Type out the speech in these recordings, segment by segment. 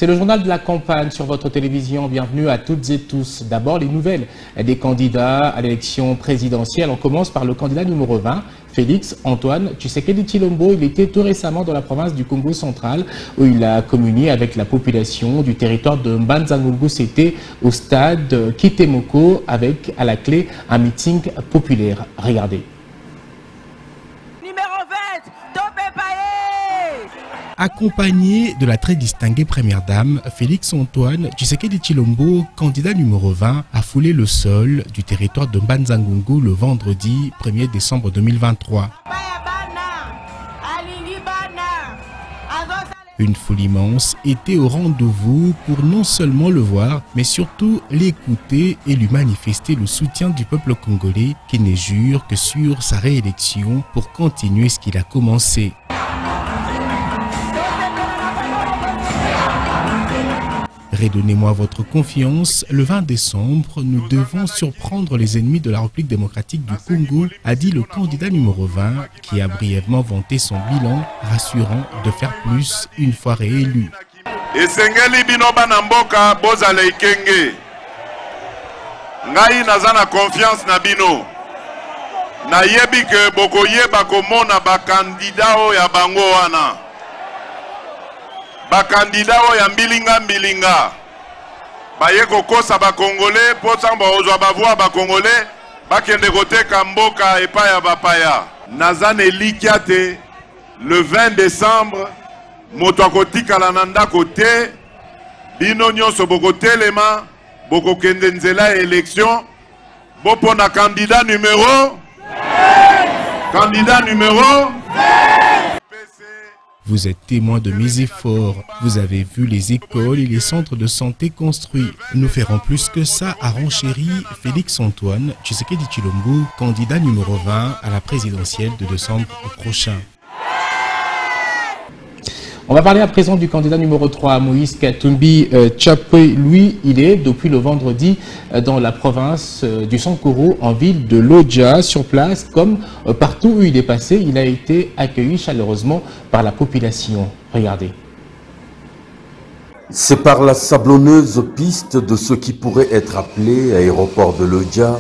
C'est le journal de la campagne sur votre télévision. Bienvenue à toutes et tous. D'abord, les nouvelles des candidats à l'élection présidentielle. On commence par le candidat numéro 20, Félix Antoine Tshisekedi Tshilombo. Il était tout récemment dans la province du Congo central où il a communié avec la population du territoire de Mbanza-Ngungu. C'était au stade Kitemoko avec à la clé un meeting populaire. Regardez. Accompagné de la très distinguée première dame, Félix Antoine Tshisekedi Tshilombo, candidat numéro 20, a foulé le sol du territoire de Mbanza-Ngungu le vendredi 1er décembre 2023. Une foule immense était au rendez-vous pour non seulement le voir, mais surtout l'écouter et lui manifester le soutien du peuple congolais qui ne jure que sur sa réélection pour continuer ce qu'il a commencé. Redonnez-moi votre confiance. Le 20 décembre, nous devons surprendre les ennemis de la République démocratique du Congo, a dit le candidat numéro 20 qui a brièvement vanté son bilan, rassurant de faire plus une fois réélu. Esengeli bino bana mboka bozala ikenge. Ngai naza na confiance na bino. Nayebi ke bokoyeba komona bakandida oyo ya bango wana. Bakandida oyo ya mbilinga baye kokosa bakongole po samba ozwa bavwa bakongole bakende koteka mboka epa ya bapaya. Nazane likia te le 20 décembre moto akotikala na ndako te, bino nyonso bokotelema bokokende nzela ya élection bopona candidat numéro Vous êtes témoin de mes efforts. Vous avez vu les écoles et les centres de santé construits. Nous ferons plus que ça, a renchéri Félix Antoine Tshisekedi Tshilombo, candidat numéro 20 à la présidentielle de décembre prochain. On va parler à présent du candidat numéro 3, Moïse Katumbi Tshapwe. Lui, il est depuis le vendredi dans la province du Sankuru, en ville de Lodja. Sur place, comme partout où il est passé, il a été accueilli chaleureusement par la population. Regardez. C'est par la sablonneuse piste de ce qui pourrait être appelé aéroport de Lodja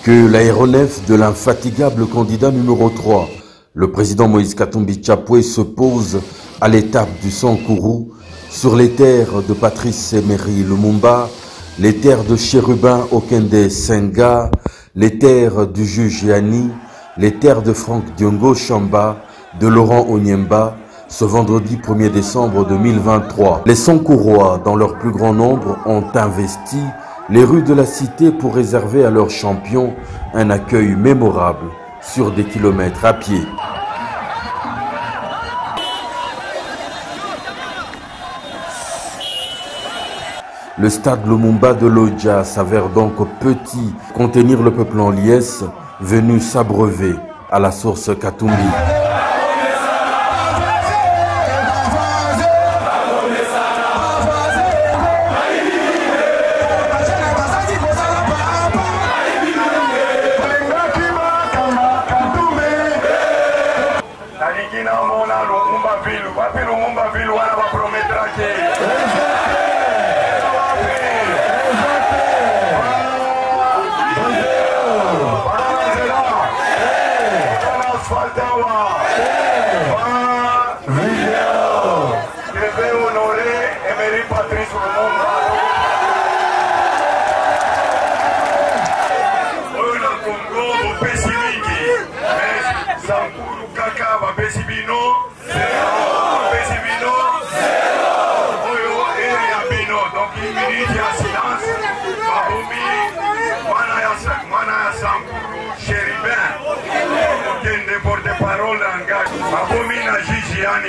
que l'aéronef de l'infatigable candidat numéro 3, le président Moïse Katumbi Tshapwe, se pose à l'étape du Sankuru, sur les terres de Patrice Emery Lumumba, les terres de Chérubin Okende Senga, les terres du juge Yani, les terres de Franck Diongo Chamba, de Laurent Onyemba, ce vendredi 1er décembre 2023. Les Sankurois, dans leur plus grand nombre, ont investi les rues de la cité pour réserver à leurs champions un accueil mémorable sur des kilomètres à pied. Le stade Lumumba de Lodja s'avère donc petit, contenir le peuple en liesse venu s'abreuver à la source Katumbi.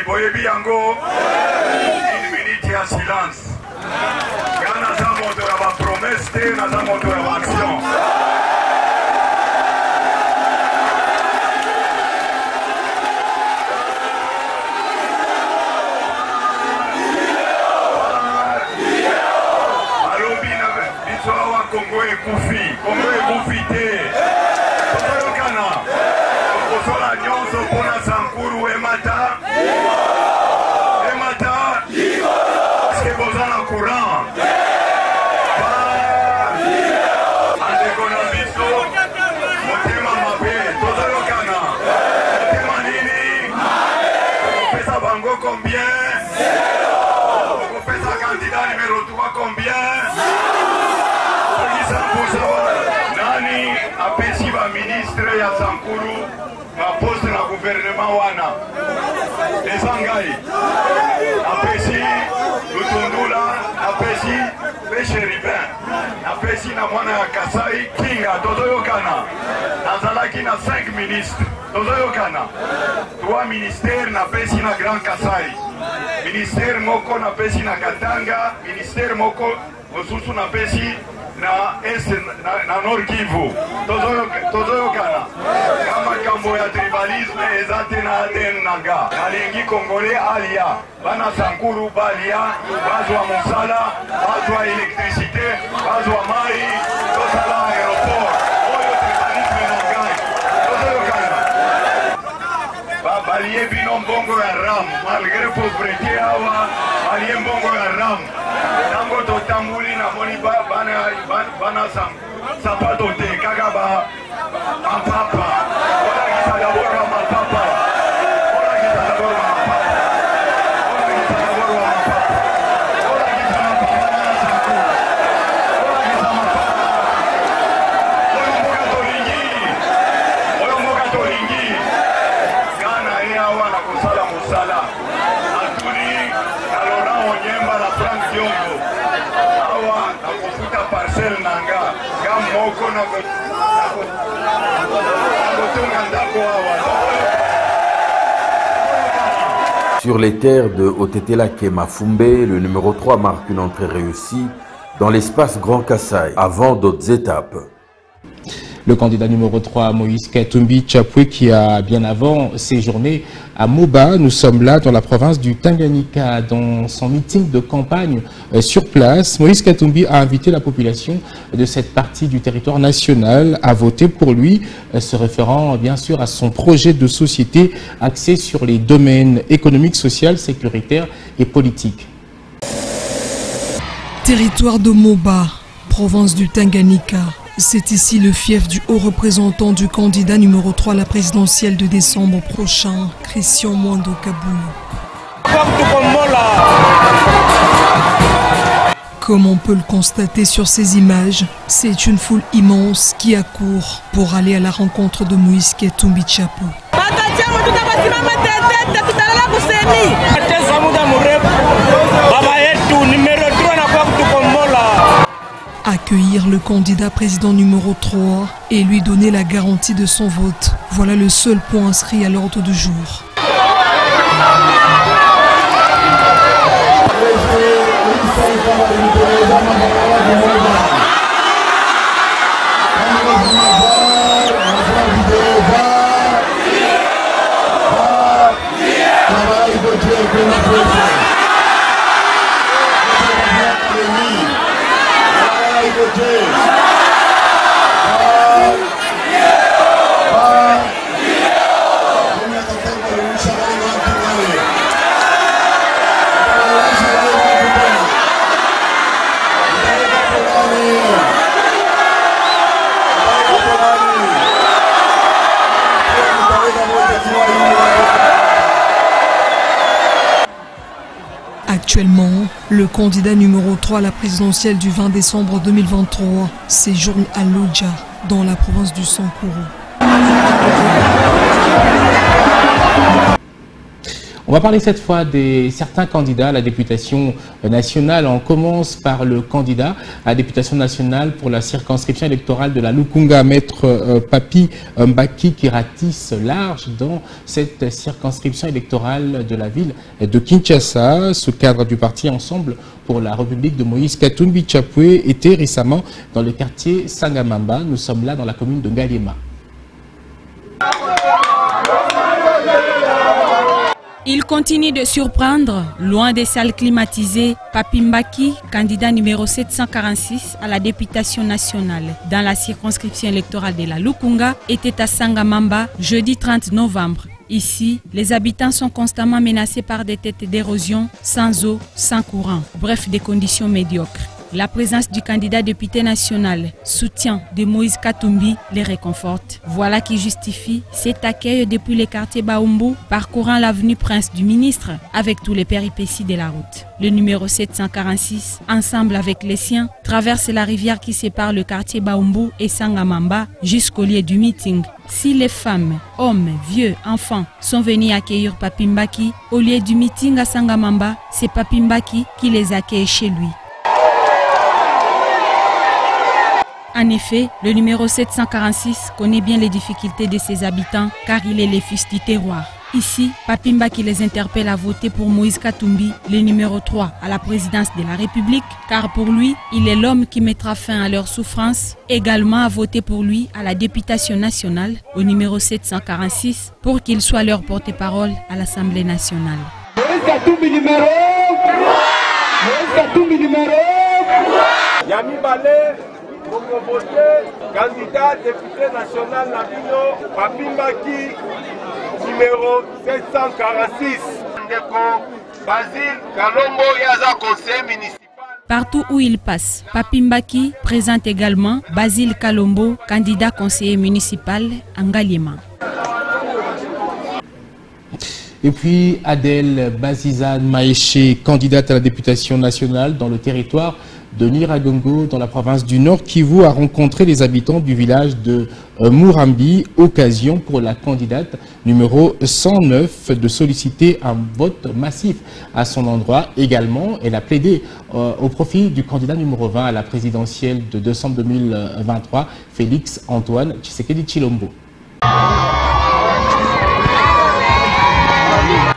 Boyebi yango, une minute ya silence. Kana za moto ya ba promesse te, na za moto ya ba action. Alobi na biso wa Congo ekufi te. Kana. Kosola nyonso pona Sankuru emata. Emata. napesi ba ministre ya Sankuru ma poste na gouvernement wana ezangai napesi Lutundula napesi Cherubin napesi na mwana ya Kasai Kinga tozoyokana nazalaki na 5 ministres tozoyokana 3 ministères napesi na Grand Kasai ministère moko napesi na Katanga ministère moko mosusu napesi na Nord Kivu tozoyokana kama kambo ya tribalisme ezate na ADN nanga nalingi Kongole alia bana Sankuru balia bazwa mosala bazwa électricité bazwa mai tozala aéroport oyo tribalisme nangai tozoyokana balie bino mbongo ya ram malgré pauvreté awa balie mbongo ya ram tango totambuli na moni bana sapato te kaka mapapa olakisa dabord wa mapapa olakisa dabord wa mapapa olakisa dabord wa mapapa olakisa mapapa na sanku olakisa mapapa oyo mboka tolingi kana ye awa na kosala mosala atuli na Laurent Onyemba na Frank Diongo awa na kofuta parcelle nanga gamoko na kotonga ndako awa. Sur les terres de Otetelake Mafumbe, le numéro 3 marque une entrée réussie dans l'espace Grand Kassai avant d'autres étapes. Le candidat numéro 3, Moïse Katumbi Chapwe, qui a bien avant séjourné à Moba. Nous sommes là dans la province du Tanganyika. Dans son meeting de campagne sur place, Moïse Katumbi a invité la population de cette partie du territoire national à voter pour lui, se référant bien sûr à son projet de société axé sur les domaines économiques, social, sécuritaire et politique. Territoire de Moba, province du Tanganyika. C'est ici le fief du haut représentant du candidat numéro 3 à la présidentielle de décembre prochain, Christian Mwando Kaboulou. Comme on peut le constater sur ces images, c'est une foule immense qui accourt pour aller à la rencontre de Moïse Katumbi Chapwe. Accueillir le candidat président numéro 3 et lui donner la garantie de son vote. Voilà le seul point inscrit à l'ordre du jour. Actuellement, le candidat numéro 3 à la présidentielle du 20 décembre 2023 séjourne à Lodja, dans la province du Sankuru. On va parler cette fois de certains candidats à la députation nationale. On commence par le candidat à la députation nationale pour la circonscription électorale de la Lukunga, Maître Papi Mbaki, qui ratisse large dans cette circonscription électorale de la ville de Kinshasa. Ce cadre du parti Ensemble pour la République de Moïse Katumbi Chapwe était récemment dans le quartier Sangamamba. Nous sommes là dans la commune de Ngaliema. Il continue de surprendre, loin des salles climatisées. Papi Mbaki, candidat numéro 746 à la députation nationale dans la circonscription électorale de la Lukunga, était à Sangamamba jeudi 30 novembre. Ici, les habitants sont constamment menacés par des têtes d'érosion, sans eau, sans courant, bref des conditions médiocres. La présence du candidat député national, soutien de Moïse Katumbi, les réconforte. Voilà qui justifie cet accueil depuis le quartier Baumbu, parcourant l'avenue Prince du Ministre avec tous les péripéties de la route. Le numéro 746, ensemble avec les siens, traverse la rivière qui sépare le quartier Baumbu et Sangamamba jusqu'au lieu du meeting. Si les femmes, hommes, vieux, enfants sont venus accueillir Papi Mbaki au lieu du meeting à Sangamamba, c'est Papi Mbaki qui les accueille chez lui. En effet, le numéro 746 connaît bien les difficultés de ses habitants car il est le fils du terroir. Ici, Papi Mbaki les interpelle à voter pour Moïse Katumbi, le numéro 3 à la présidence de la République, car pour lui, il est l'homme qui mettra fin à leurs souffrances. Également à voter pour lui à la députation nationale, au numéro 746, pour qu'il soit leur porte-parole à l'Assemblée nationale. Moïse Katumbi numéro 3. Moïse Katumbi numéro 3. Yami Balé, pour voter, candidat député national Nabino, Papi Mbaki. Numéro 746. Basile Kalombo Yaza conseiller municipal. Partout où il passe, Papi Mbaki présente également Basile Kalombo, candidat conseiller municipal à Ngaliema. Et puis Adèle Bazizane Maéché, candidate à la députation nationale dans le territoire de Nyiragongo, dans la province du Nord Kivu, a rencontré les habitants du village de Murambi, occasion pour la candidate numéro 109 de solliciter un vote massif à son endroit. Également, elle a plaidé au profit du candidat numéro 20 à la présidentielle de décembre 2023, Félix Antoine Tshisekedi Tshilombo.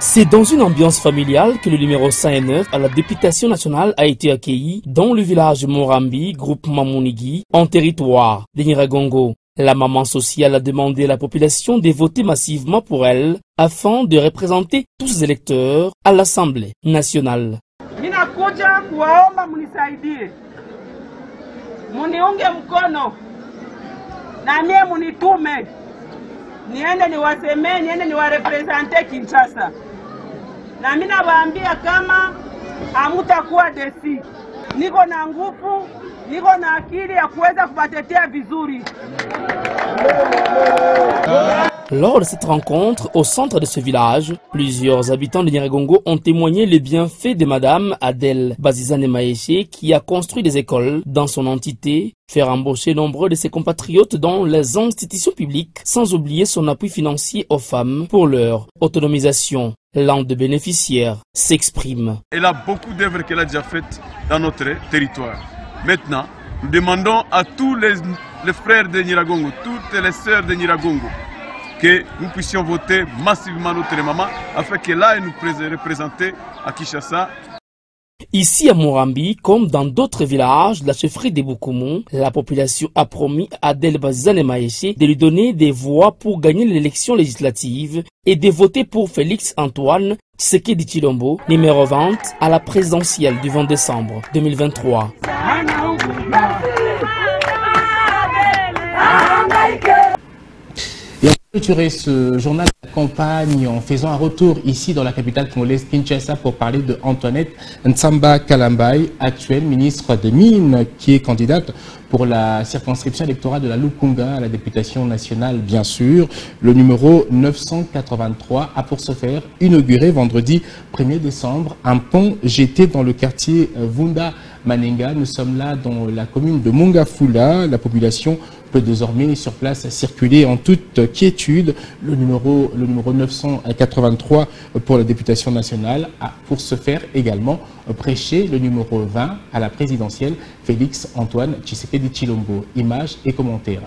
C'est dans une ambiance familiale que le numéro 109 à la députation nationale a été accueilli dans le village Murambi, groupement Monigi, en territoire de Nyiragongo. La maman sociale a demandé à la population de voter massivement pour elle afin de représenter tous les électeurs à l'Assemblée nationale. Ninakuja kuwaomba munisaidie, muniunge mkono na mie munitume niende niwasemee, niende niwarepresente Kinshasa. Na mimi nawaambia kama hamutakuwa desi. Niko na nguvu, niko na akili ya kuweza kubatetea vizuri. Lors de cette rencontre, au centre de ce village, plusieurs habitants de Nyiragongo ont témoigné les bienfaits de Madame Adèle Bazizane Maéché qui a construit des écoles dans son entité, faire embaucher nombreux de ses compatriotes dans les institutions publiques, sans oublier son appui financier aux femmes pour leur autonomisation. L'un des bénéficiaires s'exprime. Elle a beaucoup d'œuvres qu'elle a déjà faites dans notre territoire. Maintenant, nous demandons à tous les frères de Nyiragongo, toutes les sœurs de Nyiragongo, que nous puissions voter massivement notre maman afin qu'elle aille nous représenter à Kinshasa. Ici à Murambi, comme dans d'autres villages de la chefferie de Bukumu, la population a promis à Adèle Bazizane Maéché de lui donner des voix pour gagner l'élection législative et de voter pour Félix Antoine Tshisekedi Tshilombo, numéro 20 à la présidentielle du 20 décembre 2023. Et on va clôturer ce journal de campagne en faisant un retour ici dans la capitale congolaise Kinshasa pour parler de Antoinette Ntsamba Kalambai, actuelle ministre des Mines, qui est candidate pour la circonscription électorale de la Lukunga à la députation nationale, bien sûr. Le numéro 983 a pour ce faire inauguré vendredi 1er décembre un pont jeté dans le quartier Vunda Manenga. Nous sommes là dans la commune de Mongafula. La population peut désormais sur place circuler en toute quiétude. Le numéro 983 pour la députation nationale a pour ce faire également prêché le numéro 20 à la présidentielle, Félix Antoine Tshisekedi Tshilombo. Images et commentaires.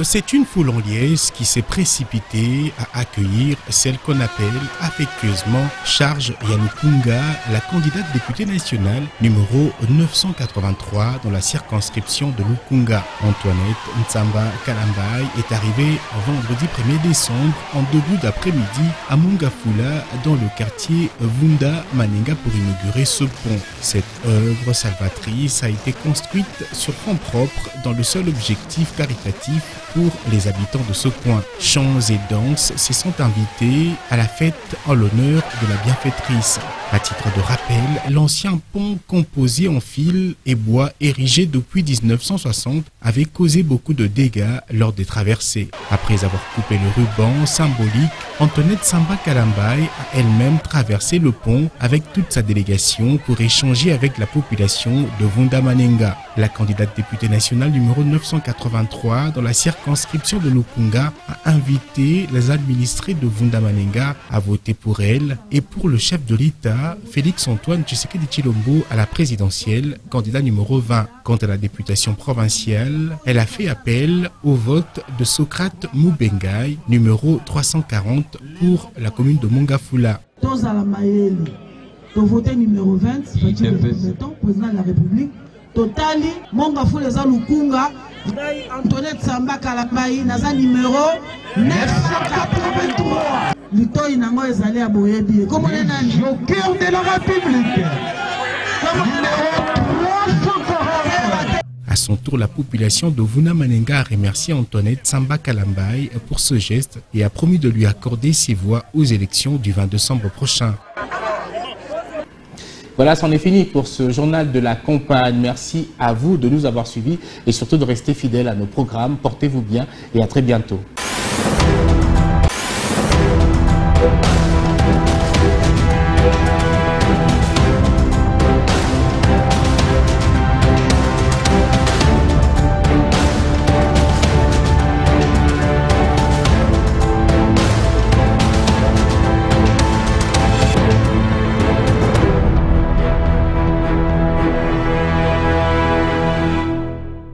C'est une foule en liesse qui s'est précipitée à accueillir celle qu'on appelle affectueusement Charge Yanukunga, la candidate députée nationale numéro 983 dans la circonscription de Lukunga. Antoinette Ntsamba Kalambai est arrivée vendredi 1er décembre en début d'après-midi à Mongafula dans le quartier Vunda Manenga pour inaugurer ce pont. Cette œuvre salvatrice a été construite sur fonds propres dans le seul objectif caritatif pour les habitants de ce coin. Chants et danses se sont invités à la fête en l'honneur de la bienfaitrice. À titre de rappel, l'ancien pont composé en fil et bois érigé depuis 1960 avait causé beaucoup de dégâts lors des traversées. Après avoir coupé le ruban symbolique, Antoinette Samba Kalambay a elle-même traversé le pont avec toute sa délégation pour échanger avec la population de Vundamanenga. La candidate députée nationale numéro 983 dans la circonscription de Lukunga a invité les administrés de Vundamanenga à voter pour elle et pour le chef de l'État, Félix Antoine Tshisekedi Tshilombo, à la présidentielle, candidat numéro 20. Quant à la députation provinciale, elle a fait appel au vote de Socrate Mubengai, numéro 340 pour la commune de Mongafula. Voté numéro 20, président de la République. Totali, Mongafula za Lukunga, Antoinette Samba Kalambay, naza numéro 983. Lito inango ezali à Boyebi. Comment on est au cœur de la République. À son tour, la population de Vundamanenga a remercié Antoinette Samba Kalambay pour ce geste et a promis de lui accorder ses voix aux élections du 20 décembre prochain. Voilà, c'en est fini pour ce journal de la campagne. Merci à vous de nous avoir suivis et surtout de rester fidèles à nos programmes. Portez-vous bien et à très bientôt.